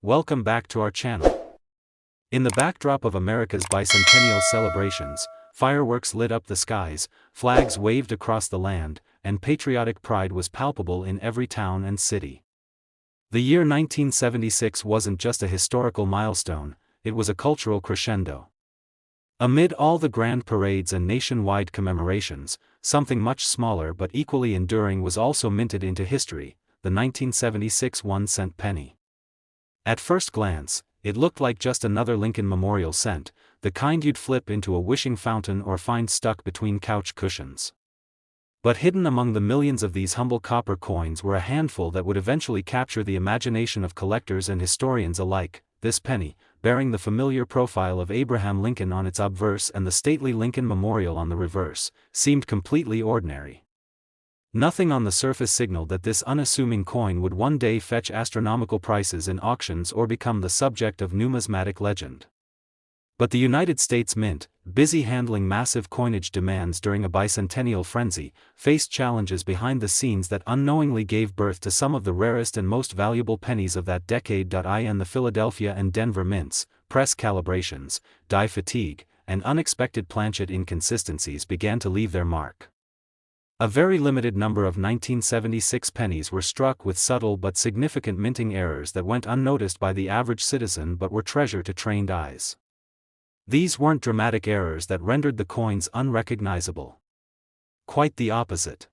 Welcome back to our channel. In the backdrop of America's bicentennial celebrations, fireworks lit up the skies, flags waved across the land, and patriotic pride was palpable in every town and city. The year 1976 wasn't just a historical milestone, it was a cultural crescendo. Amid all the grand parades and nationwide commemorations, something much smaller but equally enduring was also minted into history, the 1976 1-cent penny. At first glance, it looked like just another Lincoln Memorial cent, the kind you'd flip into a wishing fountain or find stuck between couch cushions. But hidden among the millions of these humble copper coins were a handful that would eventually capture the imagination of collectors and historians alike. This penny, bearing the familiar profile of Abraham Lincoln on its obverse and the stately Lincoln Memorial on the reverse, seemed completely ordinary. Nothing on the surface signaled that this unassuming coin would one day fetch astronomical prices in auctions or become the subject of numismatic legend. But the United States Mint, busy handling massive coinage demands during a bicentennial frenzy, faced challenges behind the scenes that unknowingly gave birth to some of the rarest and most valuable pennies of that decade. In the Philadelphia and Denver mints, press calibrations, die fatigue, and unexpected planchet inconsistencies began to leave their mark. A very limited number of 1976 pennies were struck with subtle but significant minting errors that went unnoticed by the average citizen but were treasure to trained eyes. These weren't dramatic errors that rendered the coins unrecognizable. Quite the opposite.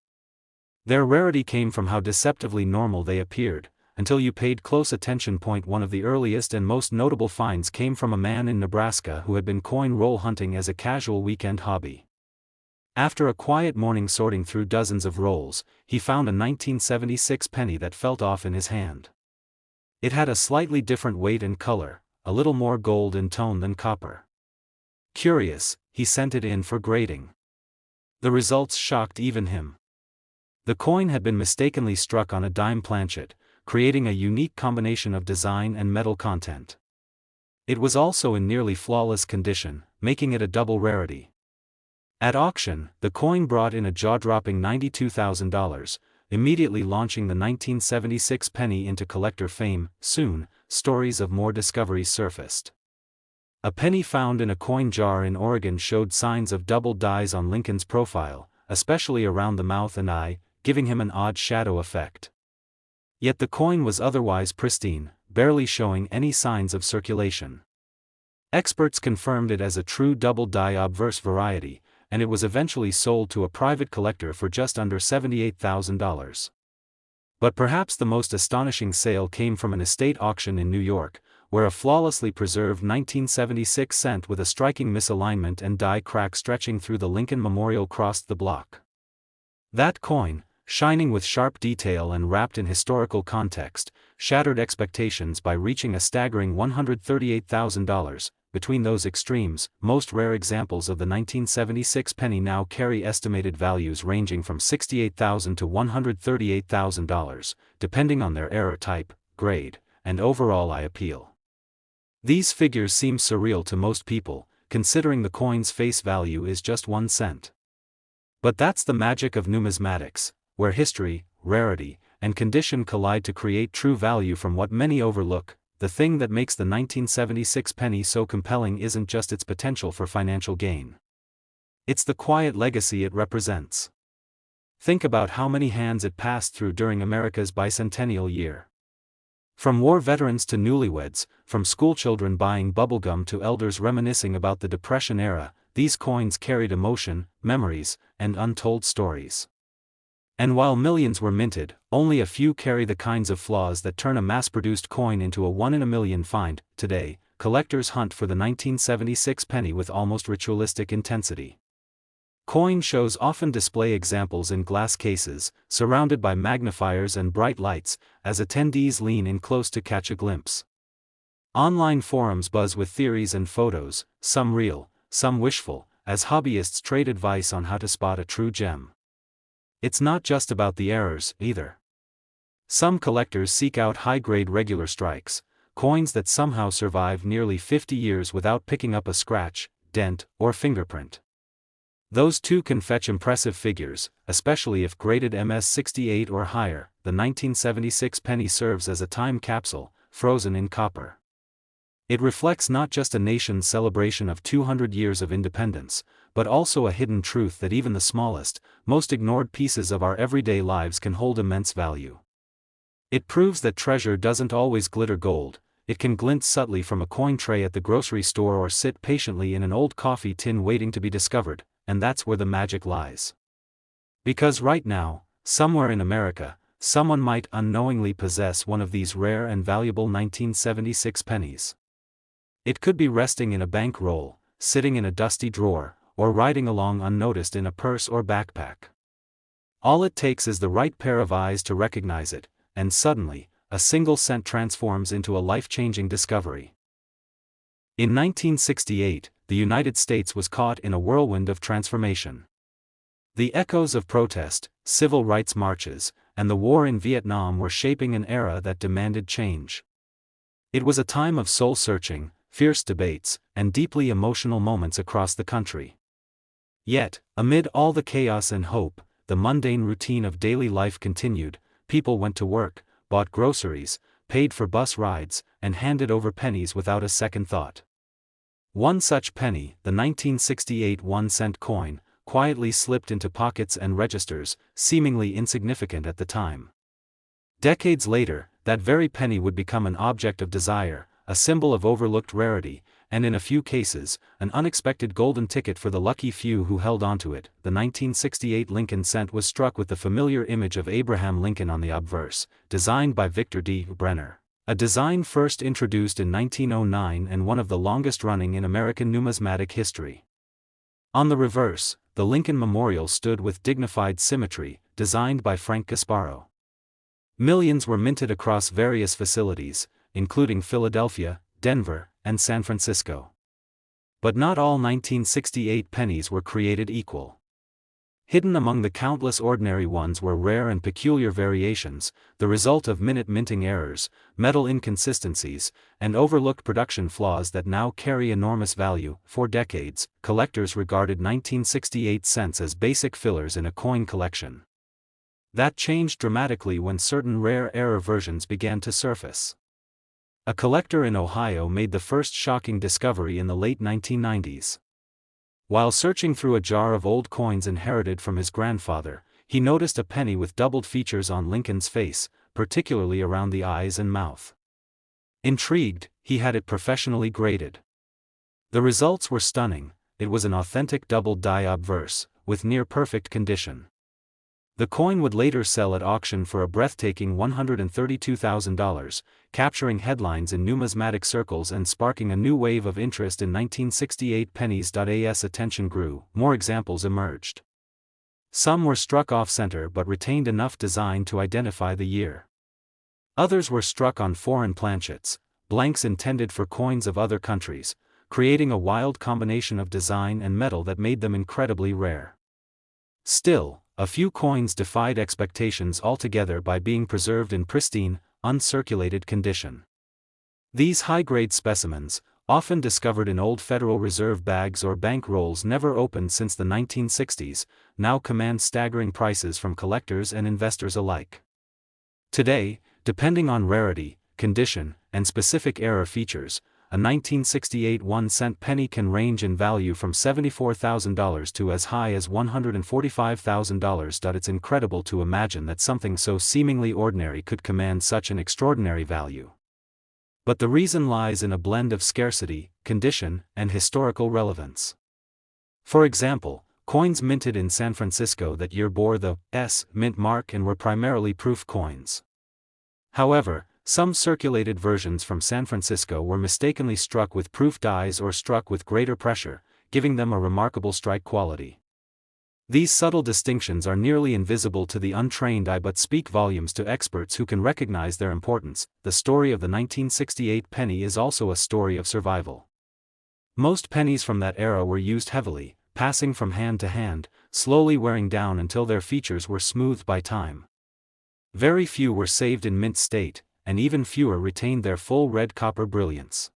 Their rarity came from how deceptively normal they appeared, until you paid close attention. One of the earliest and most notable finds came from a man in Nebraska who had been coin roll hunting as a casual weekend hobby. After a quiet morning sorting through dozens of rolls, he found a 1976 penny that felt off in his hand. It had a slightly different weight and color, a little more gold in tone than copper. Curious, he sent it in for grading. The results shocked even him. The coin had been mistakenly struck on a dime planchet, creating a unique combination of design and metal content. It was also in nearly flawless condition, making it a double rarity. At auction, the coin brought in a jaw-dropping $92,000, immediately launching the 1976 penny into collector fame. Soon, stories of more discoveries surfaced. A penny found in a coin jar in Oregon showed signs of double dies on Lincoln's profile, especially around the mouth and eye, giving him an odd shadow effect. Yet the coin was otherwise pristine, barely showing any signs of circulation. Experts confirmed it as a true double die obverse variety, and it was eventually sold to a private collector for just under $78,000. But perhaps the most astonishing sale came from an estate auction in New York, where a flawlessly preserved 1976 cent with a striking misalignment and die crack stretching through the Lincoln Memorial crossed the block. That coin, shining with sharp detail and wrapped in historical context, shattered expectations by reaching a staggering $138,000. Between those extremes, most rare examples of the 1976 penny now carry estimated values ranging from $68,000 to $138,000, depending on their error type, grade, and overall eye appeal. These figures seem surreal to most people, considering the coin's face value is just 1 cent. But that's the magic of numismatics, where history, rarity, and condition collide to create true value from what many overlook. The thing that makes the 1976 penny so compelling isn't just its potential for financial gain. It's the quiet legacy it represents. Think about how many hands it passed through during America's bicentennial year. From war veterans to newlyweds, from schoolchildren buying bubblegum to elders reminiscing about the Depression era, these coins carried emotion, memories, and untold stories. And while millions were minted, only a few carry the kinds of flaws that turn a mass-produced coin into a one-in-a-million find. Today, collectors hunt for the 1976 penny with almost ritualistic intensity. Coin shows often display examples in glass cases, surrounded by magnifiers and bright lights, as attendees lean in close to catch a glimpse. Online forums buzz with theories and photos, some real, some wishful, as hobbyists trade advice on how to spot a true gem. It's not just about the errors, either. Some collectors seek out high-grade regular strikes, coins that somehow survive nearly 50 years without picking up a scratch, dent, or fingerprint. Those too can fetch impressive figures, especially if graded MS-68 or higher. The 1976 penny serves as a time capsule, frozen in copper. It reflects not just a nation's celebration of 200 years of independence, but also a hidden truth that even the smallest, most ignored pieces of our everyday lives can hold immense value. It proves that treasure doesn't always glitter gold. It can glint subtly from a coin tray at the grocery store or sit patiently in an old coffee tin waiting to be discovered, and that's where the magic lies. Because right now, somewhere in America, someone might unknowingly possess one of these rare and valuable 1976 pennies. It could be resting in a bank roll, sitting in a dusty drawer, or riding along unnoticed in a purse or backpack. All it takes is the right pair of eyes to recognize it, and suddenly, a single cent transforms into a life-changing discovery. In 1968, the United States was caught in a whirlwind of transformation. The echoes of protest, civil rights marches, and the war in Vietnam were shaping an era that demanded change. It was a time of soul-searching, fierce debates, and deeply emotional moments across the country. Yet, amid all the chaos and hope, the mundane routine of daily life continued. People went to work, bought groceries, paid for bus rides, and handed over pennies without a second thought. One such penny, the 1968 1-cent coin, quietly slipped into pockets and registers, seemingly insignificant at the time. Decades later, that very penny would become an object of desire, a symbol of overlooked rarity, and in a few cases, an unexpected golden ticket for the lucky few who held onto it. The 1968 Lincoln cent was struck with the familiar image of Abraham Lincoln on the obverse, designed by Victor D. Brenner. A design first introduced in 1909 and one of the longest-running in American numismatic history. On the reverse, the Lincoln Memorial stood with dignified symmetry, designed by Frank Gasparo. Millions were minted across various facilities, including Philadelphia, Denver, and San Francisco. But not all 1968 pennies were created equal. Hidden among the countless ordinary ones were rare and peculiar variations, the result of minute minting errors, metal inconsistencies, and overlooked production flaws that now carry enormous value. For decades, collectors regarded 1968 cents as basic fillers in a coin collection. That changed dramatically when certain rare error versions began to surface. A collector in Ohio made the first shocking discovery in the late 1990s. While searching through a jar of old coins inherited from his grandfather, he noticed a penny with doubled features on Lincoln's face, particularly around the eyes and mouth. Intrigued, he had it professionally graded. The results were stunning. It was an authentic doubled die obverse, with near-perfect condition. The coin would later sell at auction for a breathtaking $132,000, capturing headlines in numismatic circles and sparking a new wave of interest in 1968 pennies. As attention grew, more examples emerged. Some were struck off-center but retained enough design to identify the year. Others were struck on foreign planchets, blanks intended for coins of other countries, creating a wild combination of design and metal that made them incredibly rare. Still, a few coins defied expectations altogether by being preserved in pristine, uncirculated condition. These high-grade specimens, often discovered in old Federal Reserve bags or bank rolls never opened since the 1960s, now command staggering prices from collectors and investors alike. Today, depending on rarity, condition, and specific era features, a 1968 1-cent penny can range in value from $74,000 to as high as $145,000. It's incredible to imagine that something so seemingly ordinary could command such an extraordinary value. But the reason lies in a blend of scarcity, condition, and historical relevance. For example, coins minted in San Francisco that year bore the S mint mark and were primarily proof coins. However, some circulated versions from San Francisco were mistakenly struck with proof dies or struck with greater pressure, giving them a remarkable strike quality. These subtle distinctions are nearly invisible to the untrained eye but speak volumes to experts who can recognize their importance. The story of the 1968 penny is also a story of survival. Most pennies from that era were used heavily, passing from hand to hand, slowly wearing down until their features were smoothed by time. Very few were saved in mint state, and even fewer retained their full red copper brilliance.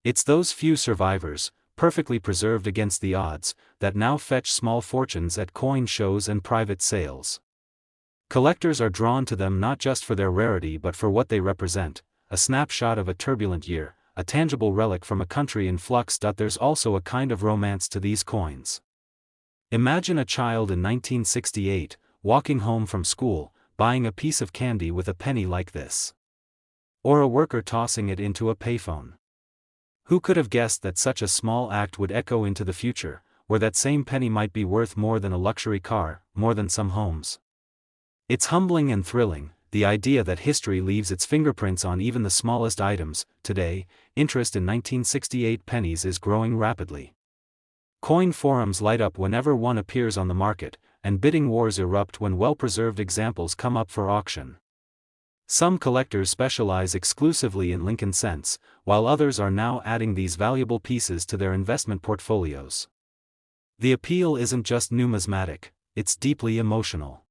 It's those few survivors, perfectly preserved against the odds, that now fetch small fortunes at coin shows and private sales. Collectors are drawn to them not just for their rarity but for what they represent, a snapshot of a turbulent year, a tangible relic from a country in flux. There's also a kind of romance to these coins. Imagine a child in 1968, walking home from school, buying a piece of candy with a penny like this. Or a worker tossing it into a payphone. Who could have guessed that such a small act would echo into the future, where that same penny might be worth more than a luxury car, more than some homes? It's humbling and thrilling, the idea that history leaves its fingerprints on even the smallest items. Today, interest in 1968 pennies is growing rapidly. Coin forums light up whenever one appears on the market, and bidding wars erupt when well-preserved examples come up for auction. Some collectors specialize exclusively in Lincoln cents, while others are now adding these valuable pieces to their investment portfolios. The appeal isn't just numismatic, it's deeply emotional.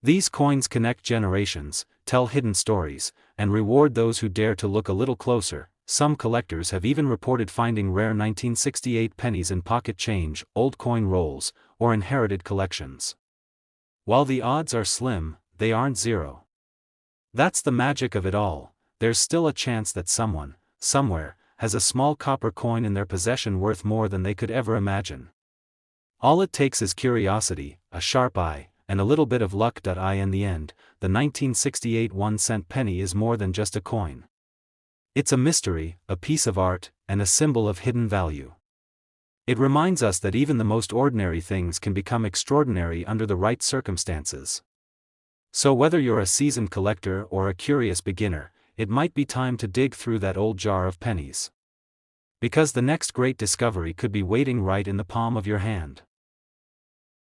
These coins connect generations, tell hidden stories, and reward those who dare to look a little closer. Some collectors have even reported finding rare 1968 pennies in pocket change, old coin rolls, or inherited collections. While the odds are slim, they aren't zero. That's the magic of it all. There's still a chance that someone, somewhere, has a small copper coin in their possession worth more than they could ever imagine. All it takes is curiosity, a sharp eye, and a little bit of luck. In the end, the 1968 1-cent penny is more than just a coin. It's a mystery, a piece of art, and a symbol of hidden value. It reminds us that even the most ordinary things can become extraordinary under the right circumstances. So whether you're a seasoned collector or a curious beginner, it might be time to dig through that old jar of pennies. Because the next great discovery could be waiting right in the palm of your hand.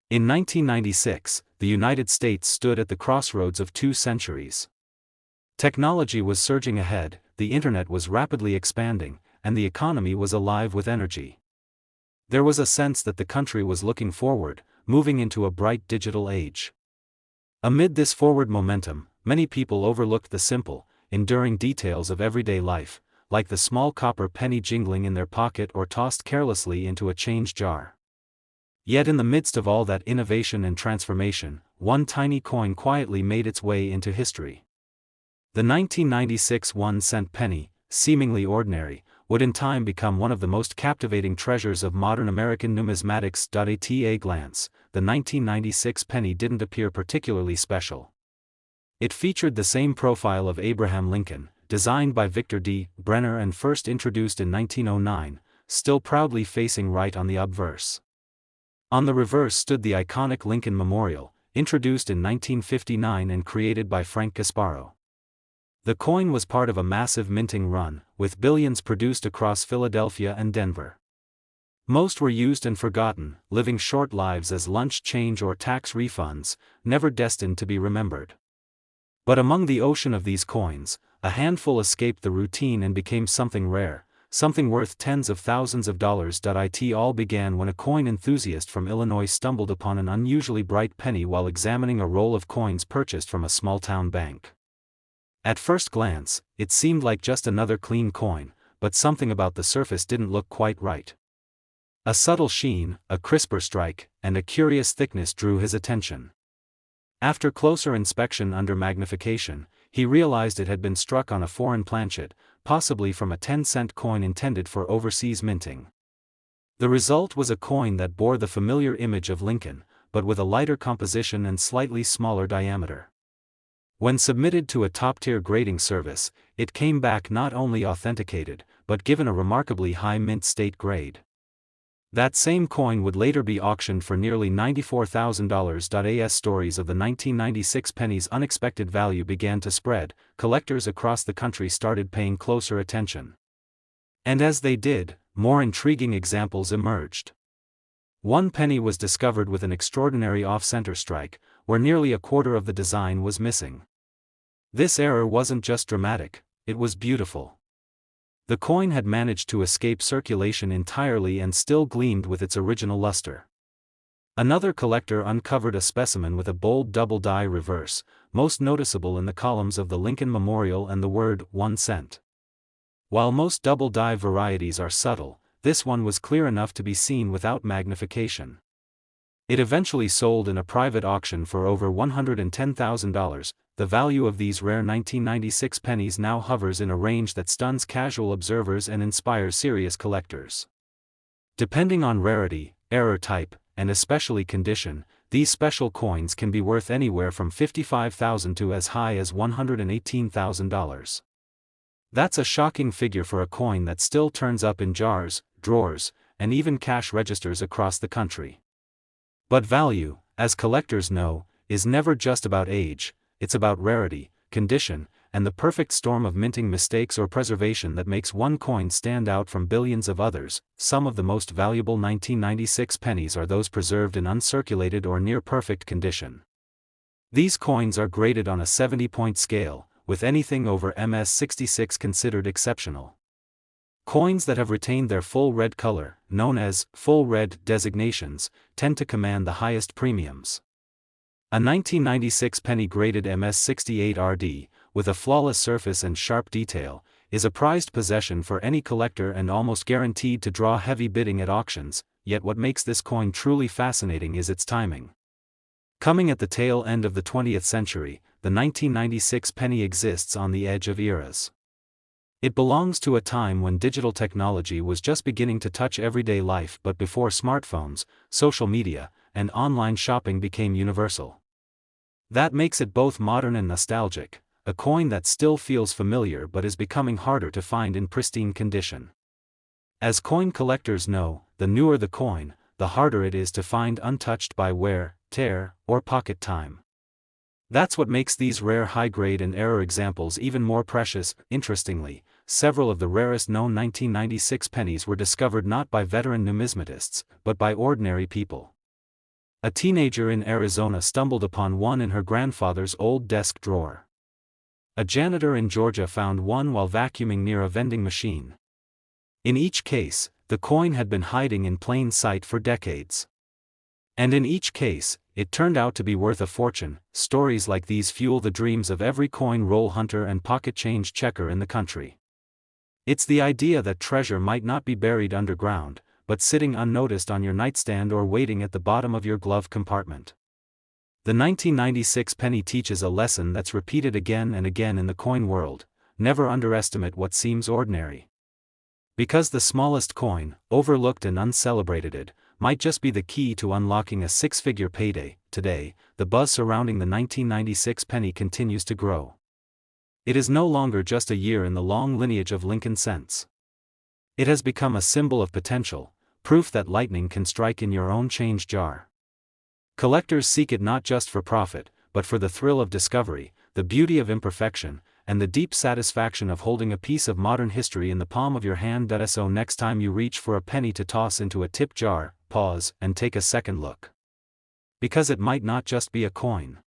In 1996, the United States stood at the crossroads of 2 centuries. Technology was surging ahead, the internet was rapidly expanding, and the economy was alive with energy. There was a sense that the country was looking forward, moving into a bright digital age. Amid this forward momentum, many people overlooked the simple, enduring details of everyday life, like the small copper penny jingling in their pocket or tossed carelessly into a change jar. Yet in the midst of all that innovation and transformation, one tiny coin quietly made its way into history. The 1996 1-cent penny, seemingly ordinary, would in time become one of the most captivating treasures of modern American numismatics. At a glance, the 1996 penny didn't appear particularly special. It featured the same profile of Abraham Lincoln, designed by Victor D. Brenner and first introduced in 1909, still proudly facing right on the obverse. On the reverse stood the iconic Lincoln Memorial, introduced in 1959 and created by Frank Gasparo. The coin was part of a massive minting run, with billions produced across Philadelphia and Denver. Most were used and forgotten, living short lives as lunch change or tax refunds, never destined to be remembered. But among the ocean of these coins, a handful escaped the routine and became something rare, something worth tens of thousands of dollars. It all began when a coin enthusiast from Illinois stumbled upon an unusually bright penny while examining a roll of coins purchased from a small-town bank. At first glance, it seemed like just another clean coin, but something about the surface didn't look quite right. A subtle sheen, a crisper strike, and a curious thickness drew his attention. After closer inspection under magnification, he realized it had been struck on a foreign planchet, possibly from a 10-cent coin intended for overseas minting. The result was a coin that bore the familiar image of Lincoln, but with a lighter composition and slightly smaller diameter. When submitted to a top-tier grading service, it came back not only authenticated, but given a remarkably high mint state grade. That same coin would later be auctioned for nearly $94,000. As stories of the 1996 penny's unexpected value began to spread, collectors across the country started paying closer attention. And as they did, more intriguing examples emerged. One penny was discovered with an extraordinary off-center strike, where nearly a quarter of the design was missing. This error wasn't just dramatic, it was beautiful. The coin had managed to escape circulation entirely and still gleamed with its original luster. Another collector uncovered a specimen with a bold double die reverse, most noticeable in the columns of the Lincoln Memorial and the word 1 cent. While most double die varieties are subtle, this one was clear enough to be seen without magnification. It eventually sold in a private auction for over $110,000. the value of these rare 1996 pennies now hovers in a range that stuns casual observers and inspires serious collectors. Depending on rarity, error type, and especially condition, these special coins can be worth anywhere from $55,000 to as high as $118,000. That's a shocking figure for a coin that still turns up in jars, drawers, and even cash registers across the country. But value, as collectors know, is never just about age, it's about rarity, condition, and the perfect storm of minting mistakes or preservation that makes one coin stand out from billions of others. Some of the most valuable 1996 pennies are those preserved in uncirculated or near-perfect condition. These coins are graded on a 70-point scale, with anything over MS66 considered exceptional. Coins that have retained their full red color, known as full red designations, tend to command the highest premiums. A 1996 penny graded MS68RD, with a flawless surface and sharp detail, is a prized possession for any collector and almost guaranteed to draw heavy bidding at auctions, yet what makes this coin truly fascinating is its timing. Coming at the tail end of the 20th century, the 1996 penny exists on the edge of eras. It belongs to a time when digital technology was just beginning to touch everyday life but before smartphones, social media, and online shopping became universal. That makes it both modern and nostalgic, a coin that still feels familiar but is becoming harder to find in pristine condition. As coin collectors know, the newer the coin, the harder it is to find untouched by wear, tear, or pocket time. That's what makes these rare high-grade and error examples even more precious. Interestingly, several of the rarest known 1996 pennies were discovered not by veteran numismatists, but by ordinary people. A teenager in Arizona stumbled upon one in her grandfather's old desk drawer. A janitor in Georgia found one while vacuuming near a vending machine. In each case, the coin had been hiding in plain sight for decades. And in each case, it turned out to be worth a fortune. Stories like these fuel the dreams of every coin roll hunter and pocket change checker in the country. It's the idea that treasure might not be buried underground, but sitting unnoticed on your nightstand or waiting at the bottom of your glove compartment. The 1996 penny teaches a lesson that's repeated again and again in the coin world: never underestimate what seems ordinary. Because the smallest coin, overlooked and uncelebrated, might just be the key to unlocking a six-figure payday. Today, the buzz surrounding the 1996 penny continues to grow. It is no longer just a year in the long lineage of Lincoln cents. It has become a symbol of potential, proof that lightning can strike in your own change jar. Collectors seek it not just for profit, but for the thrill of discovery, the beauty of imperfection, and the deep satisfaction of holding a piece of modern history in the palm of your hand. So next time you reach for a penny to toss into a tip jar, pause and take a second look. Because it might not just be a coin.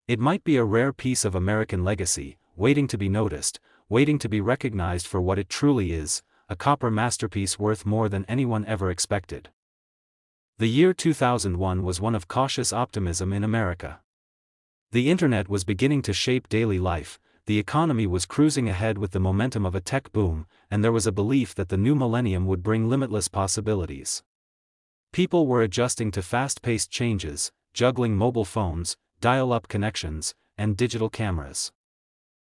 It might be a rare piece of American legacy, waiting to be noticed, waiting to be recognized for what it truly is, a copper masterpiece worth more than anyone ever expected. The year 2001 was one of cautious optimism in America. The internet was beginning to shape daily life, the economy was cruising ahead with the momentum of a tech boom, and there was a belief that the new millennium would bring limitless possibilities. People were adjusting to fast-paced changes, juggling mobile phones, dial-up connections, and digital cameras.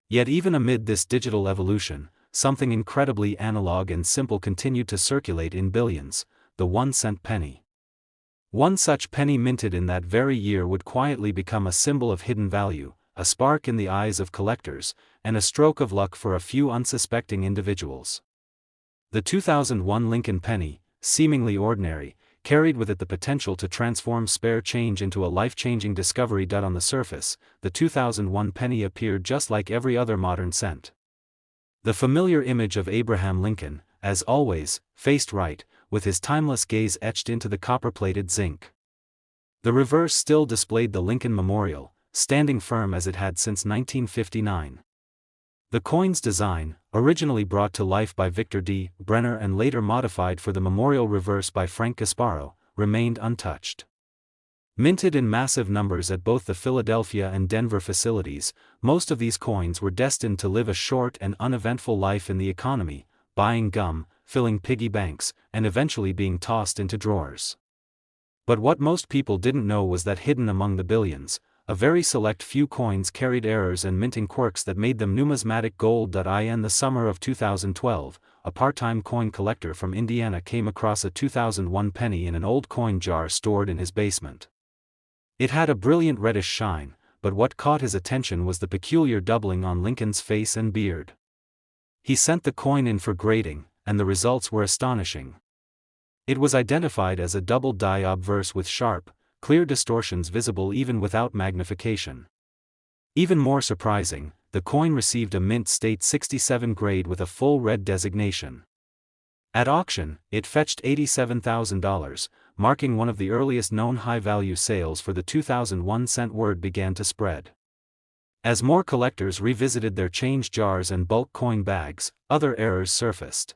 Yet even amid this digital evolution, something incredibly analog and simple continued to circulate in billions: the 1-cent penny. One such penny minted in that very year would quietly become a symbol of hidden value, a spark in the eyes of collectors, and a stroke of luck for a few unsuspecting individuals. The 2001 Lincoln penny, seemingly ordinary, carried with it the potential to transform spare change into a life-changing discovery. On the surface, the 2001 penny appeared just like every other modern cent. The familiar image of Abraham Lincoln, as always, faced right, with his timeless gaze etched into the copper-plated zinc. The reverse still displayed the Lincoln Memorial, standing firm as it had since 1959. The coin's design, originally brought to life by Victor D. Brenner and later modified for the memorial reverse by Frank Gasparo, remained untouched. Minted in massive numbers at both the Philadelphia and Denver facilities, most of these coins were destined to live a short and uneventful life in the economy, buying gum, filling piggy banks, and eventually being tossed into drawers. But what most people didn't know was that hidden among the billions, a very select few coins carried errors and minting quirks that made them numismatic gold. In the summer of 2012, a part-time coin collector from Indiana came across a 2001 penny in an old coin jar stored in his basement. It had a brilliant reddish shine, but what caught his attention was the peculiar doubling on Lincoln's face and beard. He sent the coin in for grading, and the results were astonishing. It was identified as a double die obverse with sharp, clear distortions visible even without magnification. Even more surprising, the coin received a mint state 67 grade with a full red designation. At auction, it fetched $87,000, marking one of the earliest known high-value sales. For the 2001 cent word began to spread. As more collectors revisited their change jars and bulk coin bags, other errors surfaced.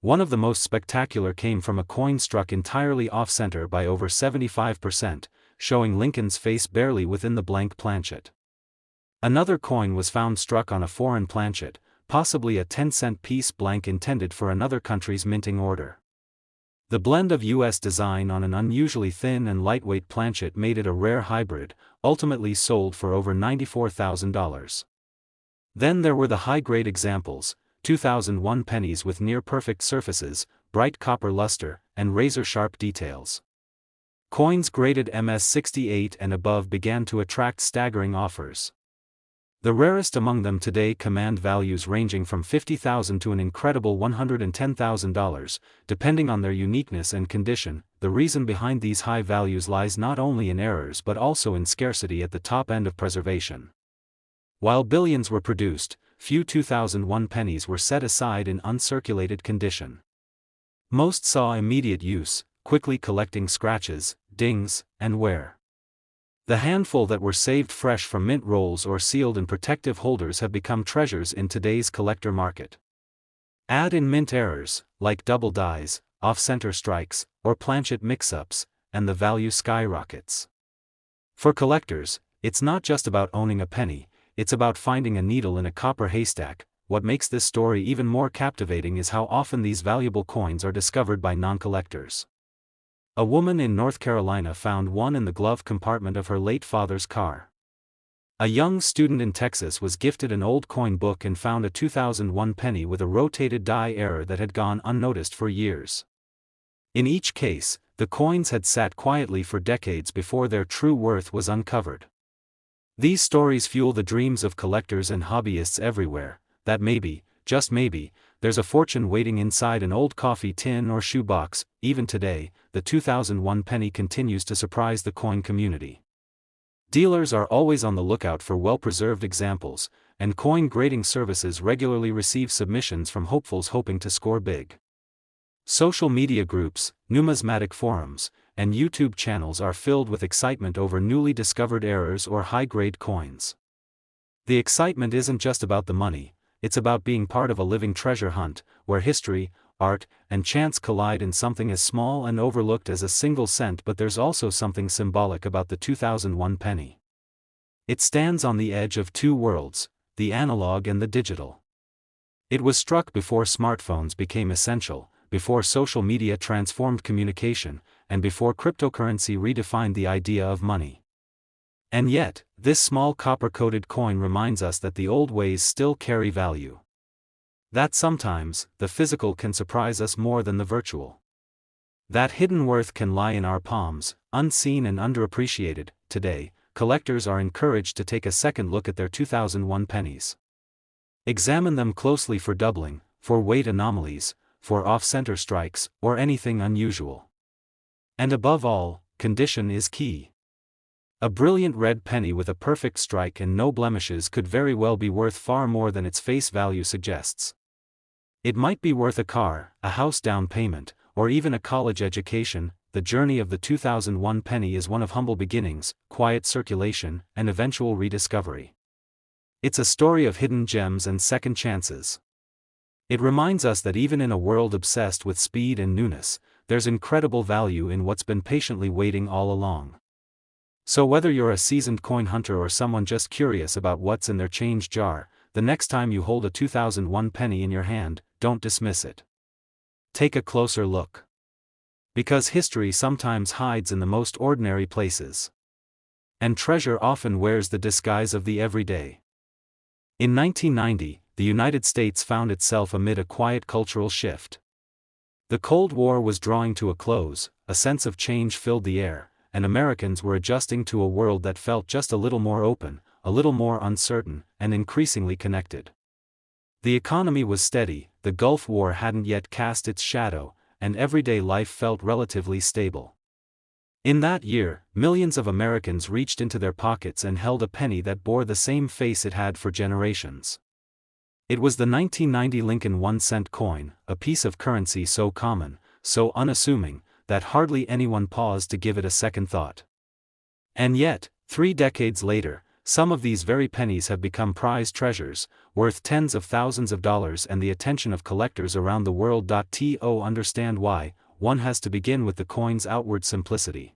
One of the most spectacular came from a coin struck entirely off-center by over 75%, showing Lincoln's face barely within the blank planchet. Another coin was found struck on a foreign planchet, possibly a 10-cent piece blank intended for another country's minting order. The blend of U.S. design on an unusually thin and lightweight planchet made it a rare hybrid, ultimately sold for over $94,000. Then there were the high-grade examples, 2001 pennies with near-perfect surfaces, bright copper luster, and razor-sharp details. Coins graded MS-68 and above began to attract staggering offers. The rarest among them today command values ranging from $50,000 to an incredible $110,000, depending on their uniqueness and condition. The reason behind these high values lies not only in errors but also in scarcity at the top end of preservation. While billions were produced, few 2001 pennies were set aside in uncirculated condition. Most saw immediate use, quickly collecting scratches, dings, and wear. The handful that were saved fresh from mint rolls or sealed in protective holders have become treasures in today's collector market. Add in mint errors, like double dies, off-center strikes, or planchet mix-ups, and the value skyrockets. For collectors, it's not just about owning a penny, it's about finding a needle in a copper haystack. What makes this story even more captivating is how often these valuable coins are discovered by non-collectors. A woman in North Carolina found one in the glove compartment of her late father's car. A young student in Texas was gifted an old coin book and found a 2001 penny with a rotated die error that had gone unnoticed for years. In each case, the coins had sat quietly for decades before their true worth was uncovered. These stories fuel the dreams of collectors and hobbyists everywhere, that maybe, just maybe, there's a fortune waiting inside an old coffee tin or shoebox. Even today, the 2001 penny continues to surprise the coin community. Dealers are always on the lookout for well-preserved examples, and coin grading services regularly receive submissions from hopefuls hoping to score big. Social media groups, numismatic forums, and YouTube channels are filled with excitement over newly discovered errors or high-grade coins. The excitement isn't just about the money, it's about being part of a living treasure hunt, where history, art, and chance collide in something as small and overlooked as a single cent. But there's also something symbolic about the 2001 penny. It stands on the edge of two worlds, the analog and the digital. It was struck before smartphones became essential, before social media transformed communication, and before cryptocurrency redefined the idea of money. And yet, this small copper-coated coin reminds us that the old ways still carry value. That sometimes, the physical can surprise us more than the virtual. That hidden worth can lie in our palms, unseen and underappreciated. Today, collectors are encouraged to take a second look at their 2001 pennies. Examine them closely for doubling, for weight anomalies, for off-center strikes, or anything unusual. And above all, condition is key. A brilliant red penny with a perfect strike and no blemishes could very well be worth far more than its face value suggests. It might be worth a car, a house down payment, or even a college education. The journey of the 2001 penny is one of humble beginnings, quiet circulation, and eventual rediscovery. It's a story of hidden gems and second chances. It reminds us that even in a world obsessed with speed and newness, there's incredible value in what's been patiently waiting all along. So whether you're a seasoned coin hunter or someone just curious about what's in their change jar, the next time you hold a 2001 penny in your hand, don't dismiss it. Take a closer look. Because history sometimes hides in the most ordinary places. And treasure often wears the disguise of the everyday. In 1990, the United States found itself amid a quiet cultural shift. The Cold War was drawing to a close, a sense of change filled the air, and Americans were adjusting to a world that felt just a little more open, a little more uncertain, and increasingly connected. The economy was steady, the Gulf War hadn't yet cast its shadow, and everyday life felt relatively stable. In that year, millions of Americans reached into their pockets and held a penny that bore the same face it had for generations. It was the 1990 Lincoln 1-cent coin, a piece of currency so common, so unassuming, that hardly anyone paused to give it a second thought. And yet, 3 decades later, some of these very pennies have become prized treasures, worth tens of thousands of dollars and the attention of collectors around the world. To understand why, one has to begin with the coin's outward simplicity.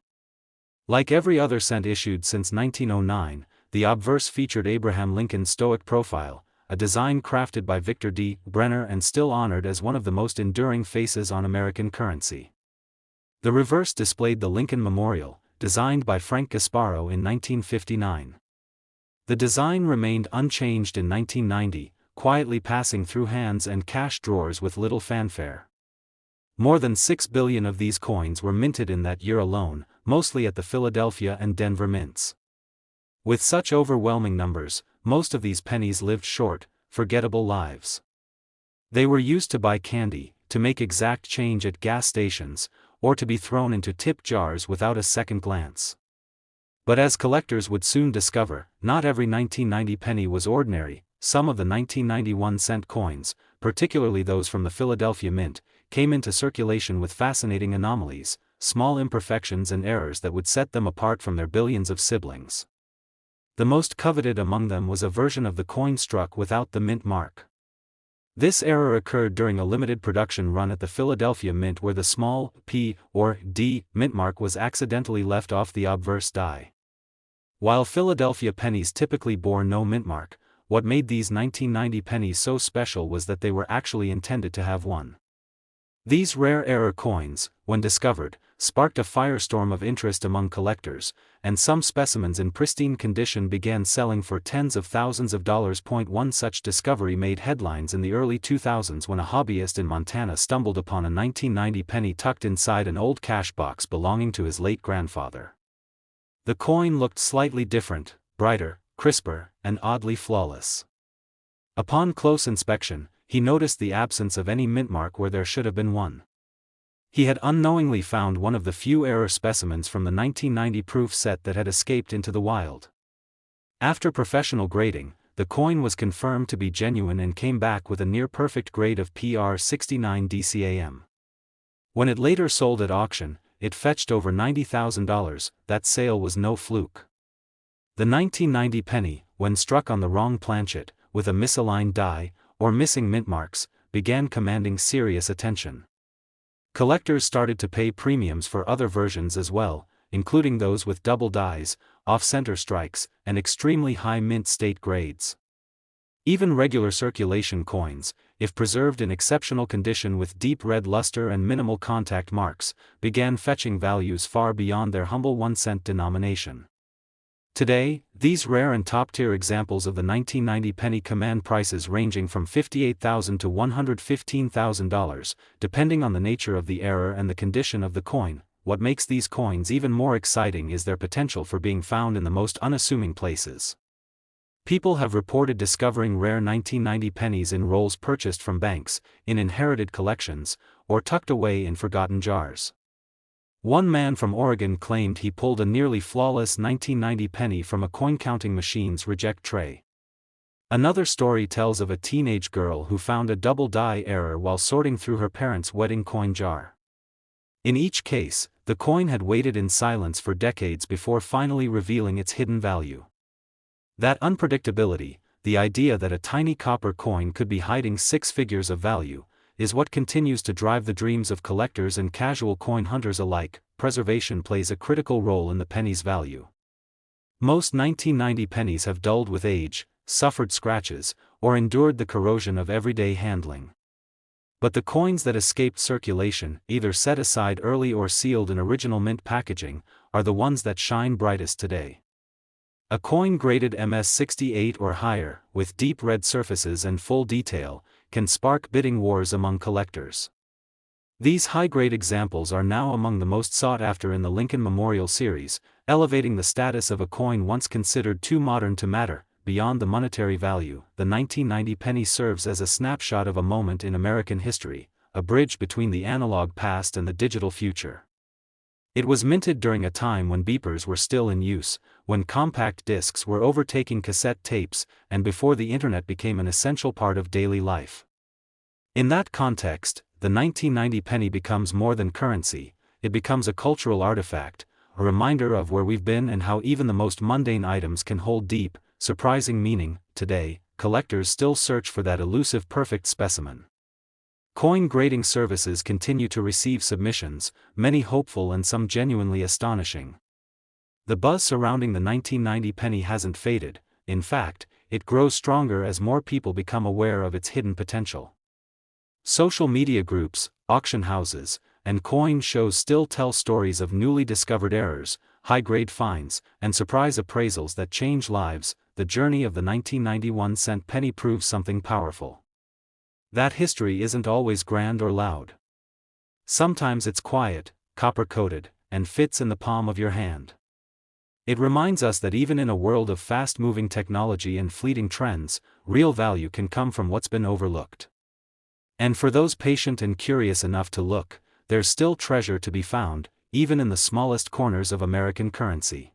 Like every other cent issued since 1909, the obverse featured Abraham Lincoln's stoic profile, a design crafted by Victor D. Brenner and still honored as one of the most enduring faces on American currency. The reverse displayed the Lincoln Memorial, designed by Frank Gasparo in 1959. The design remained unchanged in 1990, quietly passing through hands and cash drawers with little fanfare. More than 6 billion of these coins were minted in that year alone, mostly at the Philadelphia and Denver mints. With such overwhelming numbers, most of these pennies lived short, forgettable lives. They were used to buy candy, to make exact change at gas stations, or to be thrown into tip jars without a second glance. But as collectors would soon discover, not every 1990 penny was ordinary. Some of the 1991 cent coins, particularly those from the Philadelphia Mint, came into circulation with fascinating anomalies, small imperfections and errors that would set them apart from their billions of siblings. The most coveted among them was a version of the coin struck without the mint mark. This error occurred during a limited production run at the Philadelphia Mint where the small P or D mint mark was accidentally left off the obverse die. While Philadelphia pennies typically bore no mint mark, what made these 1990 pennies so special was that they were actually intended to have one. These rare error coins, when discovered, sparked a firestorm of interest among collectors, and some specimens in pristine condition began selling for tens of thousands of dollars. One such discovery made headlines in the early 2000s when a hobbyist in Montana stumbled upon a 1990 penny tucked inside an old cash box belonging to his late grandfather. The coin looked slightly different, brighter, crisper, and oddly flawless. Upon close inspection, he noticed the absence of any mint mark where there should have been one. He had unknowingly found one of the few error specimens from the 1990 proof set that had escaped into the wild. After professional grading, the coin was confirmed to be genuine and came back with a near-perfect grade of PR 69 DCAM. When it later sold at auction, it fetched over $90,000. That sale was no fluke. The 1990 penny, when struck on the wrong planchet, with a misaligned die, or missing mint marks, began commanding serious attention. Collectors started to pay premiums for other versions as well, including those with double dies, off-center strikes, and extremely high mint state grades. Even regular circulation coins, if preserved in exceptional condition with deep red luster and minimal contact marks, began fetching values far beyond their humble 1-cent denomination. Today, these rare and top-tier examples of the 1990 penny command prices ranging from $58,000 to $115,000, depending on the nature of the error and the condition of the coin. What makes these coins even more exciting is their potential for being found in the most unassuming places. People have reported discovering rare 1990 pennies in rolls purchased from banks, in inherited collections, or tucked away in forgotten jars. One man from Oregon claimed he pulled a nearly flawless 1990 penny from a coin-counting machine's reject tray. Another story tells of a teenage girl who found a double die error while sorting through her parents' wedding coin jar. In each case, the coin had waited in silence for decades before finally revealing its hidden value. That unpredictability, the idea that a tiny copper coin could be hiding 6 figures of value, is what continues to drive the dreams of collectors and casual coin hunters alike. Preservation plays a critical role in the penny's value. Most 1990 pennies have dulled with age, suffered scratches, or endured the corrosion of everyday handling. But the coins that escaped circulation, either set aside early or sealed in original mint packaging, are the ones that shine brightest today. A coin graded MS-68 or higher, with deep red surfaces and full detail, can spark bidding wars among collectors. These high-grade examples are now among the most sought after in the Lincoln Memorial Series, elevating the status of a coin once considered too modern to matter. Beyond the monetary value, the 1990 penny serves as a snapshot of a moment in American history, a bridge between the analog past and the digital future. It was minted during a time when beepers were still in use, when compact discs were overtaking cassette tapes, and before the internet became an essential part of daily life. In that context, the 1990 penny becomes more than currency, it becomes a cultural artifact, a reminder of where we've been and how even the most mundane items can hold deep, surprising meaning. Today, collectors still search for that elusive perfect specimen. Coin grading services continue to receive submissions, many hopeful and some genuinely astonishing. The buzz surrounding the 1990 penny hasn't faded, in fact, it grows stronger as more people become aware of its hidden potential. Social media groups, auction houses, and coin shows still tell stories of newly discovered errors, high-grade finds, and surprise appraisals that change lives. The journey of the 1991 penny proves something powerful. That history isn't always grand or loud. Sometimes it's quiet, copper-coated, and fits in the palm of your hand. It reminds us that even in a world of fast-moving technology and fleeting trends, real value can come from what's been overlooked. And for those patient and curious enough to look, there's still treasure to be found, even in the smallest corners of American currency.